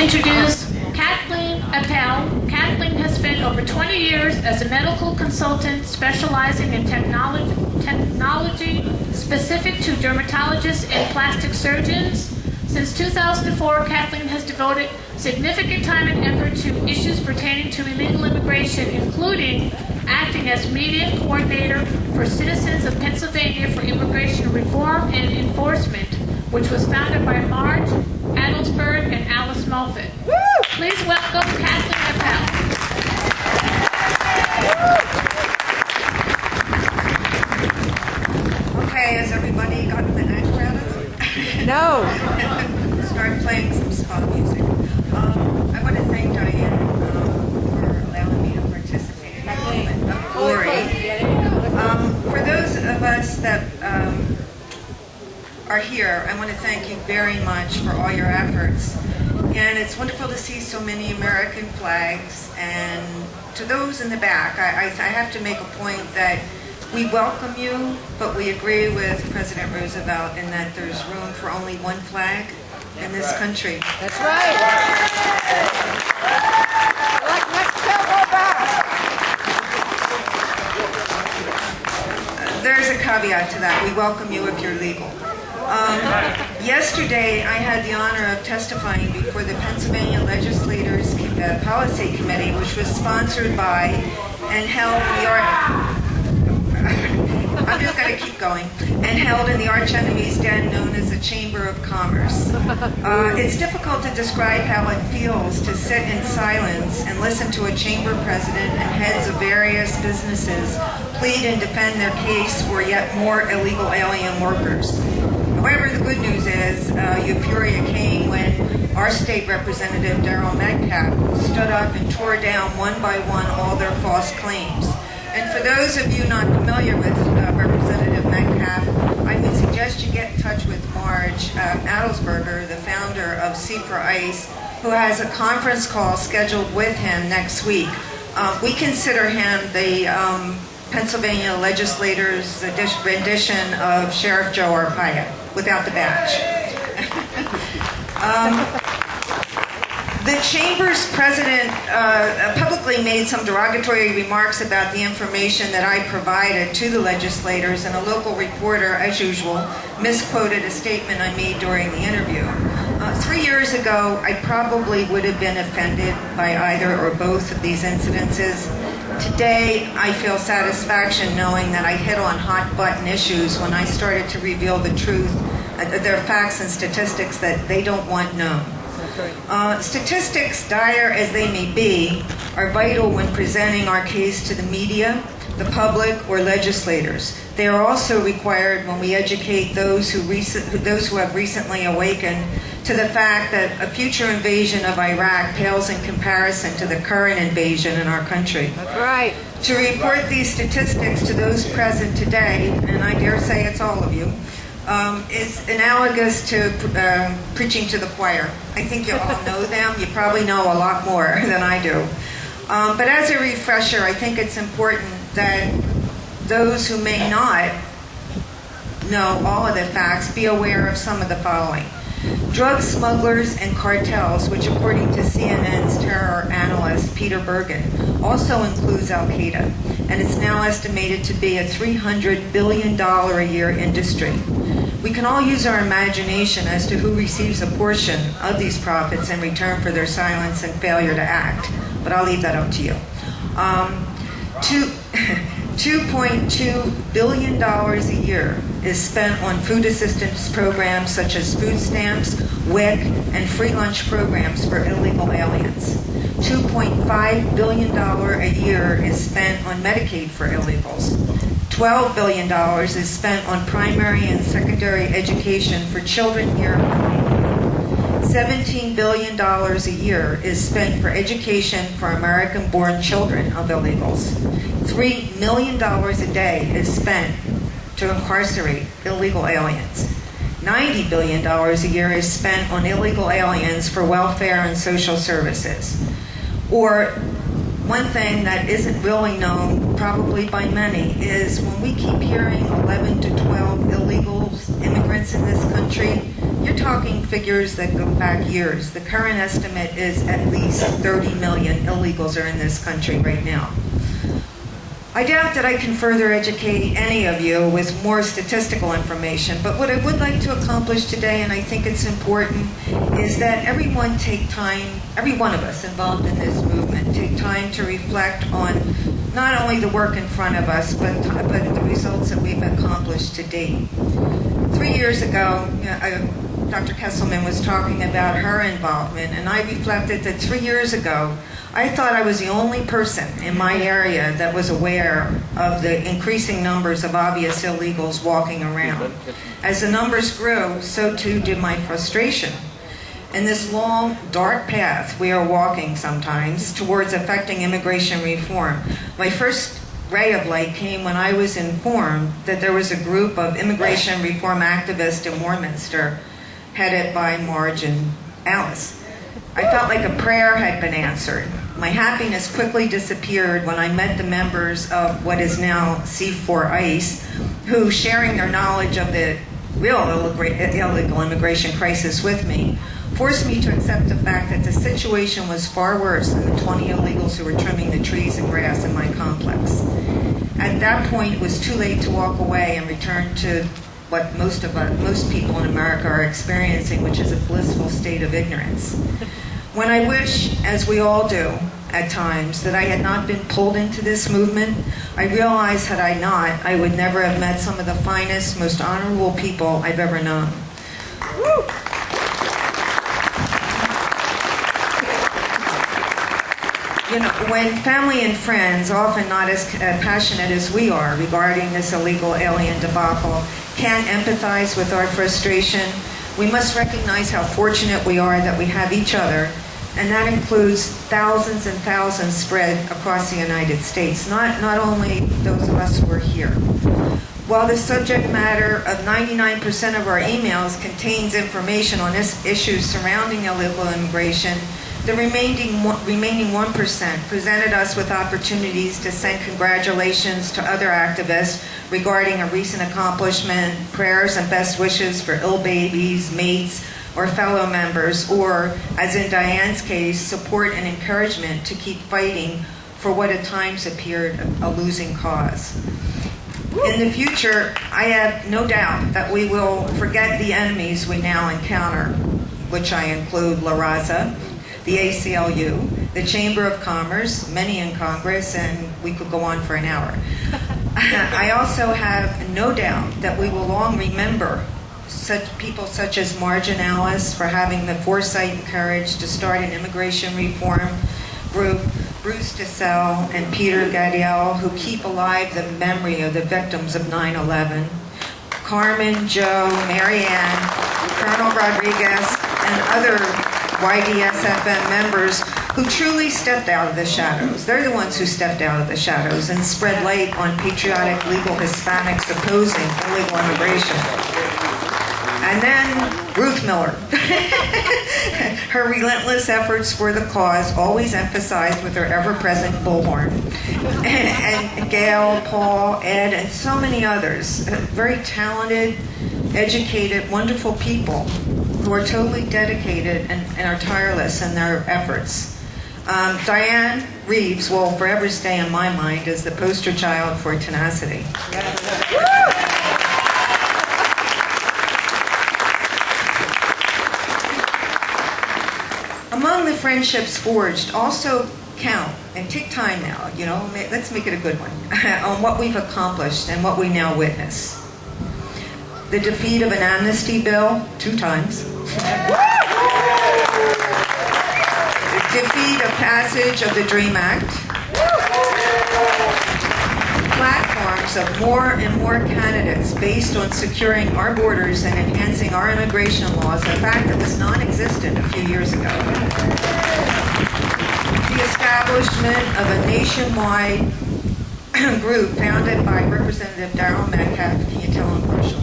introduce Kathleen Appell. Kathleen has spent over 20 years as a medical consultant specializing in technology specific to dermatologists and plastic surgeons. Since 2004, Kathleen has devoted significant time and effort to issues pertaining to illegal immigration, including acting as media coordinator for Citizens of Pennsylvania for Immigration Reform and Enforcement, which was founded by Marge Adelsberg and Alice Moffat. Please welcome Kathleen Appell. Okay, has everybody gotten the apparatus? No. Start playing some spa music. I want to thank Diane for allowing me to participate in the moment of glory. For those of us that are here, I want to thank you very much for all your efforts. And it's wonderful to see so many American flags. And to those in the back, I have to make a point that we welcome you, but we agree with President Roosevelt in that there's room for only one flag in this country. That's right. Let's go back. There's a caveat to that. We welcome you if you're legal. Yesterday, I had the honor of testifying before the Pennsylvania Legislators Policy Committee, which was sponsored by and held in the I'm just going to keep going. And held in the archenemy's den known as the Chamber of Commerce. It's difficult to describe how it feels to sit in silence and listen to a chamber president and heads of various businesses plead and defend their case for yet more illegal alien workers. However, the good news is euphoria came when our state representative, Daryl Metcalf, stood up and tore down one by one all their false claims. And for those of you not familiar with Representative Metcalf, I would suggest you get in touch with Marge Adelsberger, the founder of C for Ice, who has a conference call scheduled with him next week. We consider him the Pennsylvania legislators' rendition of Sheriff Joe Arpaio, without the badge. The Chamber's president publicly made some derogatory remarks about the information that I provided to the legislators, and a local reporter, as usual, misquoted a statement I made during the interview. 3 years ago, I probably would have been offended by either or both of these incidences. Today, I feel satisfaction knowing that I hit on hot-button issues when I started to reveal the truth. There are facts and statistics that they don't want known. Statistics, dire as they may be, are vital when presenting our case to the media, the public, or legislators. They are also required when we educate those who have recently awakened to the fact that a future invasion of Iraq pales in comparison to the current invasion in our country. That's right. To report these statistics to those present today, and I dare say it's all of you, is analogous to preaching to the choir. I think you all know them. You probably know a lot more than I do. But as a refresher, I think it's important that those who may not know all of the facts be aware of some of the following. Drug smugglers and cartels, which according to CNN's terror analyst Peter Bergen, also includes Al-Qaeda, and it's now estimated to be a $300 billion a year industry. We can all use our imagination as to who receives a portion of these profits in return for their silence and failure to act, but I'll leave that up to you. $2.2 billion a year is spent on food assistance programs such as food stamps, WIC, and free lunch programs for illegal aliens. $2.5 billion a year is spent on Medicaid for illegals. $12 billion is spent on primary and secondary education for children here. $17 billion a year is spent for education for American-born children of illegals. $3 million a day is spent to incarcerate illegal aliens. $90 billion a year is spent on illegal aliens for welfare and social services. Or one thing that isn't really known, probably by many, is when we keep hearing 11 to 12 illegal immigrants in this country, you're we're talking figures that go back years. The current estimate is at least 30 million illegals are in this country right now. I doubt that I can further educate any of you with more statistical information, but what I would like to accomplish today, and I think it's important, is that everyone take time, every one of us involved in this movement, take time to reflect on not only the work in front of us, but the results that we've accomplished to date. 3 years ago, Dr. Kesselman was talking about her involvement, and I reflected that 3 years ago, I thought I was the only person in my area that was aware of the increasing numbers of obvious illegals walking around. As the numbers grew, so too did my frustration. In this long, dark path we are walking sometimes towards affecting immigration reform, my first ray of light came when I was informed that there was a group of immigration reform activists in Warminster headed by Marge and Alice. I felt like a prayer had been answered. My happiness quickly disappeared when I met the members of what is now C4 ICE, who, sharing their knowledge of the real illegal immigration crisis with me, forced me to accept the fact that the situation was far worse than the 20 illegals who were trimming the trees and grass in my complex. At that point, it was too late to walk away and return to what most people in America are experiencing, which is a blissful state of ignorance. When I wish, as we all do at times, that I had not been pulled into this movement, I realize had I not, I would never have met some of the finest, most honorable people I've ever known. Woo! You know, when family and friends, often not as passionate as we are regarding this illegal alien debacle, can't empathize with our frustration, we must recognize how fortunate we are that we have each other, and that includes thousands and thousands spread across the United States, not only those of us who are here. While the subject matter of 99% of our emails contains information on issues surrounding illegal immigration, the remaining 1% presented us with opportunities to send congratulations to other activists regarding a recent accomplishment, prayers and best wishes for ill babies, mates, or fellow members, or, as in Diane's case, support and encouragement to keep fighting for what at times appeared a losing cause. In the future, I have no doubt that we will forget the enemies we now encounter, which I include La Raza, the ACLU, the Chamber of Commerce, many in Congress, and we could go on for an hour. I also have no doubt that we will long remember people such as Marge and Alice for having the foresight and courage to start an immigration reform group, Bruce DeSalle and Peter Gadiel, who keep alive the memory of the victims of 9/11, Carmen, Joe, Marianne, Colonel Rodriguez, and other YDSFM members who truly stepped out of the shadows. They're the ones who stepped out of the shadows and spread light on patriotic legal Hispanics opposing illegal immigration. And then Ruth Miller. Her relentless efforts for the cause, always emphasized with her ever-present bullhorn. And Gail, Paul, Ed, and so many others, very talented, educated, wonderful people who are totally dedicated and are tireless in their efforts. Diane Reeves will forever stay in my mind as the poster child for tenacity. Among the friendships forged also count, and take time now, you know, let's make it a good one, on what we've accomplished and what we now witness. The defeat of an amnesty bill 2 times. The defeat of passage of the DREAM Act. Platforms of more and more candidates based on securing our borders and enhancing our immigration laws, a fact that was non-existent a few years ago. The establishment of a nationwide group founded by Representative Darryl Metcalf, can you tell I'm partial,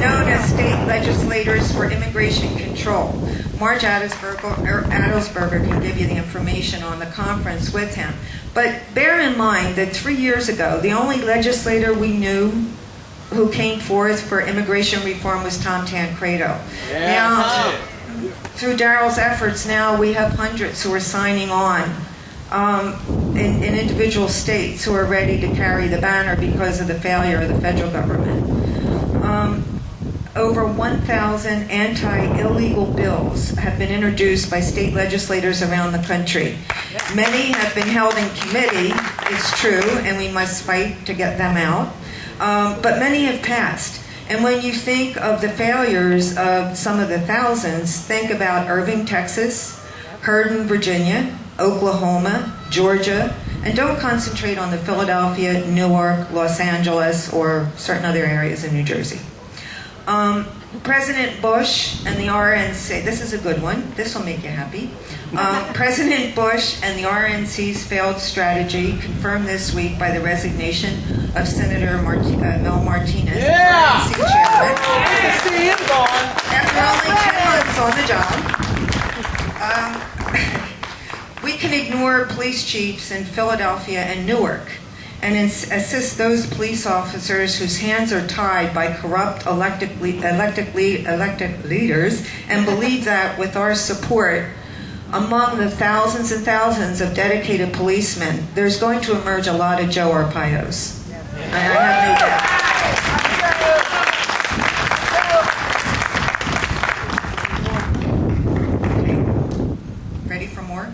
known as State Legislators for Immigration Control. Marge Adelsberger can give you the information on the conference with him. But bear in mind that 3 years ago, the only legislator we knew who came forth for immigration reform was Tom Tancredo. Now, through Daryl's efforts, now we have hundreds who are signing on in individual states who are ready to carry the banner because of the failure of the federal government. Over 1,000 anti-illegal bills have been introduced by state legislators around the country. Many have been held in committee, it's true, and we must fight to get them out. But many have passed. And when you think of the failures of some of the thousands, think about Irving, Texas, Hurden, Virginia, Oklahoma, Georgia, and don't concentrate on the Philadelphia, Newark, Los Angeles, or certain other areas in New Jersey. President Bush and the RNC, this is a good one, this will make you happy. President Bush and the RNC's failed strategy confirmed this week by the resignation of Senator Mel Martinez, RNC chairman. See him gone. After only 10 months on the job. We can ignore police chiefs in Philadelphia and Newark and assist those police officers whose hands are tied by corrupt elected leaders and believe that with our support, among the thousands and thousands of dedicated policemen, there's going to emerge a lot of Joe Arpaio's. I have no doubt. Ready for more?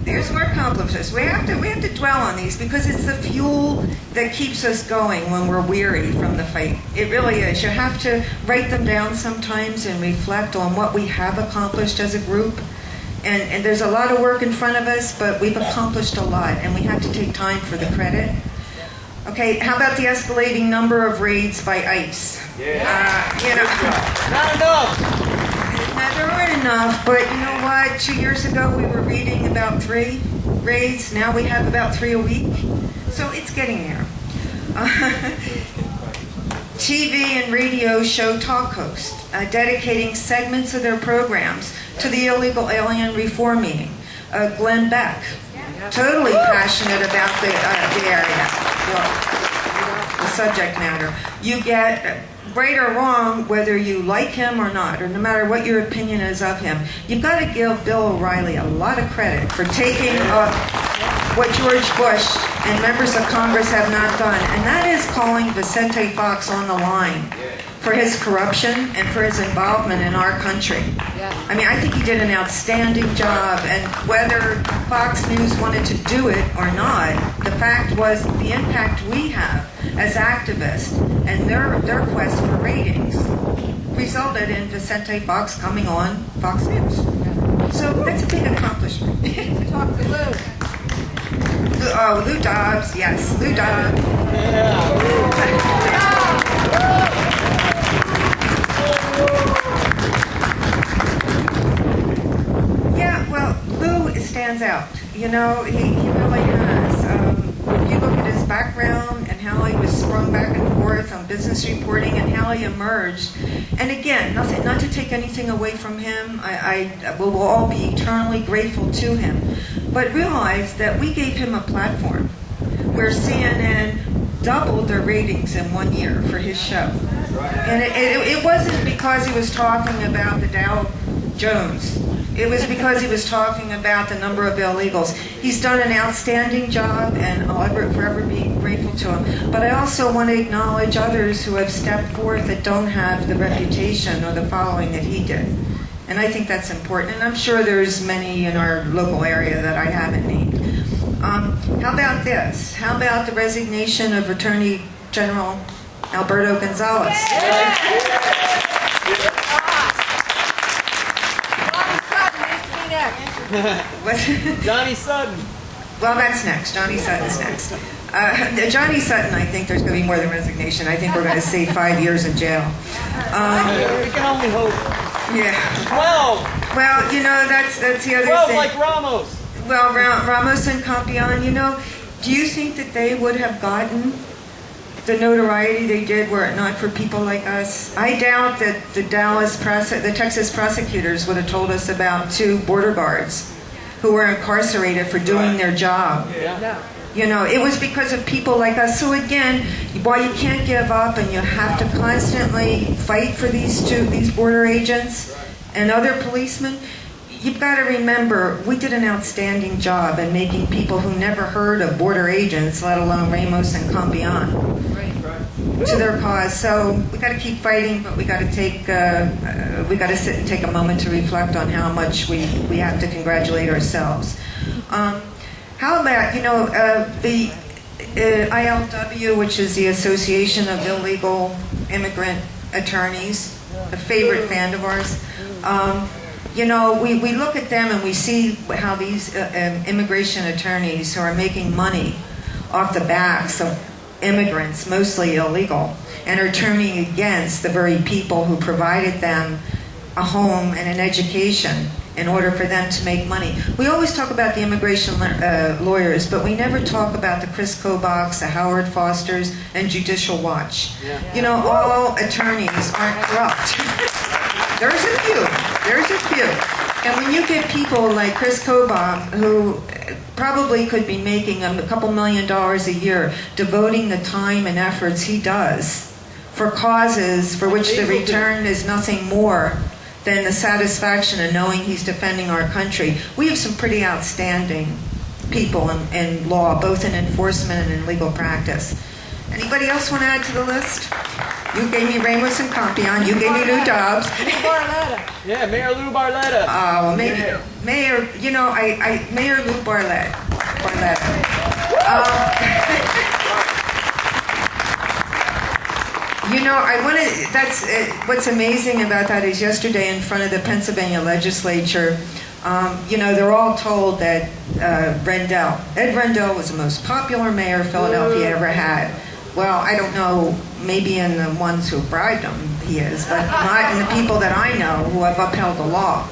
There's more accomplishments. We have to dwell on these because it's the fuel that keeps us going when we're weary from the fight. It really is. You have to write them down sometimes and reflect on what we have accomplished as a group. And there's a lot of work in front of us, but we've accomplished a lot, and we have to take time for the credit. Okay, how about the escalating number of raids by ICE? Not enough. There weren't enough, but you know what? 2 years ago we were reading about 3 raids. Now we have about 3 a week. So it's getting there. TV and radio show talk hosts dedicating segments of their programs to the illegal alien reform meeting. Glenn Beck, totally passionate about the area, the subject matter. You get, right or wrong, whether you like him or not, or no matter what your opinion is of him, you've got to give Bill O'Reilly a lot of credit for taking what George Bush and members of Congress have not done, and that is calling Vicente Fox on the line for his corruption and for his involvement in our country. I mean, I think he did an outstanding job, and whether Fox News wanted to do it or not, the fact was the impact we have as activists and their quest for ratings resulted in Vicente Fox coming on Fox News. So that's a big accomplishment. Talk to Lou. Lou Dobbs, yes, Lou Dobbs. Yeah, well, Lou stands out. You know, he really has. If you look at his background and how he was sprung back and forth on business reporting and how he emerged, and again, not to take anything away from him, we'll all be eternally grateful to him, but realize that we gave him a platform where CNN doubled their ratings in 1 year for his show. And it wasn't because he was talking about the Dow Jones. It was because he was talking about the number of illegals. He's done an outstanding job, and I'll forever be grateful to him. But I also want to acknowledge others who have stepped forth that don't have the reputation or the following that he did. And I think that's important. And I'm sure there's many in our local area that I haven't named. How about this? How about the resignation of Attorney General Alberto Gonzales? Johnny Sutton. Well, that's next. Johnny Sutton's next. Johnny Sutton, I think there's going to be more than resignation. I think we're going to see 5 years in jail. We can only hope. Yeah. 12. Well, you know, that's the other 12 thing. like Ramos. Well, Ramos and Campion, you know, do you think that they would have gotten the notoriety they did were it not for people like us? I doubt that the Texas prosecutors would have told us about 2 border guards who were incarcerated for doing their job. Yeah. You know, it was because of people like us. So again, while you can't give up and you have to constantly fight for these border agents and other policemen, you've got to remember, we did an outstanding job in making people who never heard of border agents, let alone Ramos and Campion, to their cause. So we got to keep fighting, but we got to sit and take a moment to reflect on how much we have to congratulate ourselves. How about, you know, the ILW, which is the Association of Illegal Immigrant Attorneys, a favorite fan of ours. You know, we look at them and we see how these immigration attorneys who are making money off the backs of immigrants, mostly illegal, and are turning against the very people who provided them a home and an education in order for them to make money. We always talk about the immigration lawyers, but we never talk about the Chris Kobachs, the Howard Fosters, and Judicial Watch. Yeah. You know, all attorneys aren't corrupt. There's a few. And when you get people like Chris Kobach, who probably could be making a couple $1 million a year, devoting the time and efforts he does for causes for which the return is nothing more than the satisfaction of knowing he's defending our country. We have some pretty outstanding people in law, both in enforcement and in legal practice. Anybody else want to add to the list? You gave me Ramos and Campion. You gave me Lou Dobbs. Yeah, Mayor Lou Barletta. Oh, well, maybe Mayor. You know, Mayor Lou Barletta. You know, I want to. That's what's amazing about that is yesterday in front of the Pennsylvania legislature. You know, they're all told that Ed Rendell was the most popular mayor Philadelphia ever had. Well, I don't know, maybe in the ones who bribed him he is, but not in the people that I know who have upheld the law.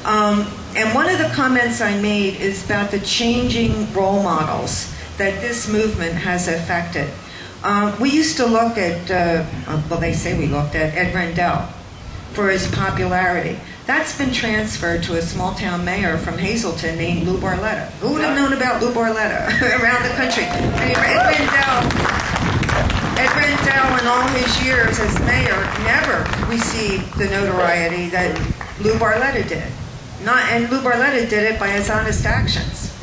And one of the comments I made is about the changing role models that this movement has affected. We used to look at, well, they say we looked at Ed Rendell for his popularity. That's been transferred to a small-town mayor from Hazleton named Lou Barletta. Who would have known about Lou Barletta around the country? Ed Rendell, in all his years as mayor, never received the notoriety that Lou Barletta did. And Lou Barletta did it by his honest actions.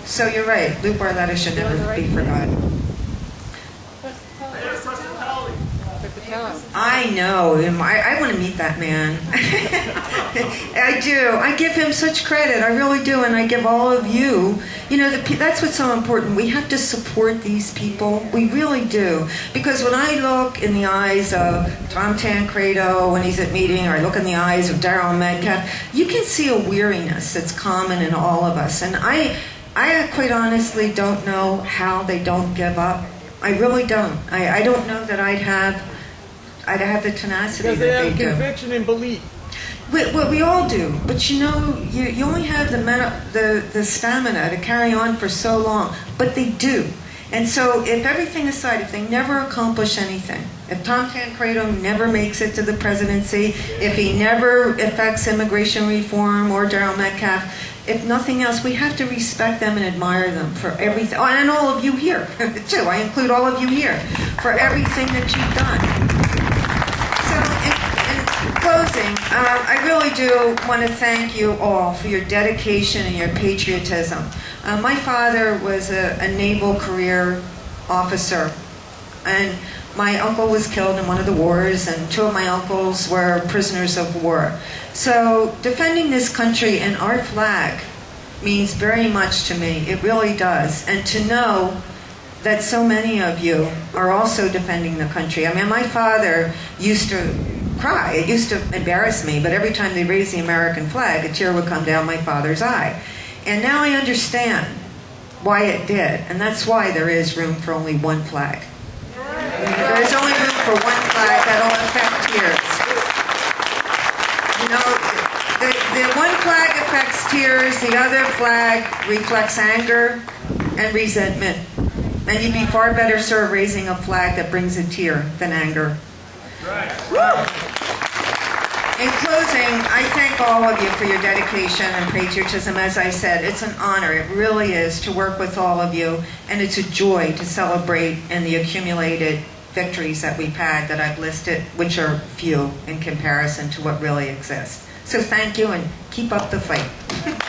So you're right, Lou Barletta should never be forgotten. I know him. I want to meet that man. I do. I give him such credit. I really do. And I give all of you. You know, that's what's so important. We have to support these people. We really do. Because when I look in the eyes of Tom Tancredo when he's at meeting, or I look in the eyes of Darryl Metcalf, you can see a weariness that's common in all of us. And I quite honestly don't know how they don't give up. I really don't. I don't know that I'd have the tenacity because that they do. Because they have conviction and belief. We all do, but you know, you only have the stamina to carry on for so long, but they do. And so if everything aside, if they never accomplish anything, if Tom Tancredo never makes it to the presidency, if he never effects immigration reform or Darryl Metcalf, if nothing else, we have to respect them and admire them for everything. Oh, and all of you here, too. I include all of you here, for everything that you've done. So, in closing, I really do want to thank you all for your dedication and your patriotism. My father was a naval career officer, and my uncle was killed in one of the wars, and two of my uncles were prisoners of war. So defending this country and our flag means very much to me. It really does. And to know that so many of you are also defending the country. I mean, my father used to cry. It used to embarrass me, but every time they raised the American flag, a tear would come down my father's eye. And now I understand why it did, and that's why there is room for only one flag. There is only room for one flag that'll affect tears. You know, the one flag affects tears, the other flag reflects anger and resentment. And you'd be far better served raising a flag that brings a tear than anger. Right. In closing, I thank all of you for your dedication and patriotism. As I said, it's an honor, it really is, to work with all of you, and it's a joy to celebrate in the accumulated victories that we've had that I've listed, which are few in comparison to what really exists. So thank you, and keep up the fight.